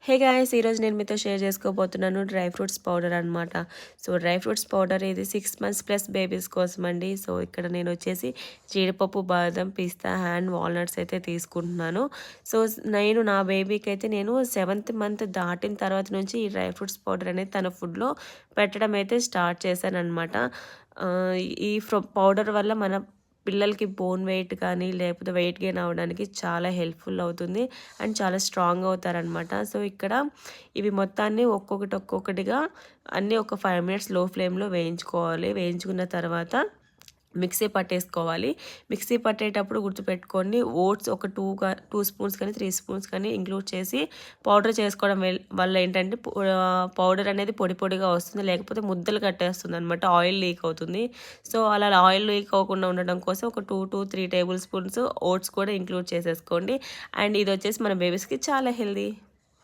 Hey guys, ఈరోజు నేను మీతో షేర్ చేసుకోబోతున్నాను డ్రై ఫ్రూట్స్ పౌడర్ అనమాట. సో డ్రై ఫ్రూట్స్ పౌడర్ ఇది 6 months ప్లస్ బేబీస్ కోసం అండి. సో ఇక్కడ నేను వచ్చేసి జీడిపప్పు, బాదం, పిస్తా అండ్ వాల్నట్స్ అయితే తీసుకుంటున్నాను. సో నేను నా బేబీకి అయితే నేను 7th month దాటిన తర్వాత నుంచి ఈ డ్రై ఫ్రూట్స్ పౌడర్ అనేది తన ఫుడ్లో పెట్టడం అయితే స్టార్ట్ చేశాను అనమాట. ఈ పౌడర్ వల్ల మన పిల్లలకి బోన్ వెయిట్ కానీ లేకపోతే వెయిట్ గెయిన్ అవ్వడానికి చాలా హెల్ప్ఫుల్ అవుతుంది అండ్ చాలా స్ట్రాంగ్ అవుతారనమాట. సో ఇక్కడ ఇవి మొత్తాన్ని ఒక్కొక్కటిగా అన్నీ ఒక 5 minutes లో ఫ్లేమ్లో వేయించుకోవాలి. వేయించుకున్న తర్వాత మిక్సీ పట్టేసుకోవాలి. మిక్సీ పట్టేటప్పుడు గుర్తుపెట్టుకోండి, ఓట్స్ ఒక 2 స్పూన్స్ కానీ 3 స్పూన్స్ కానీ ఇంక్లూడ్ చేసి పౌడర్ చేసుకోవడం వల్ల ఏంటంటే పౌడర్ అనేది పొడి పొడిగా వస్తుంది, లేకపోతే ముద్దలు కట్టేస్తుంది అనమాట, ఆయిల్ లీక్ అవుతుంది. సో అలా ఆయిల్ లీక్ అవ్వకుండా ఉండడం కోసం ఒక 2 to 3 tablespoons ఓట్స్ కూడా ఇంక్లూడ్ చేసేసుకోండి. అండ్ ఇది వచ్చేసి మన బేబీస్కి చాలా హెల్దీ.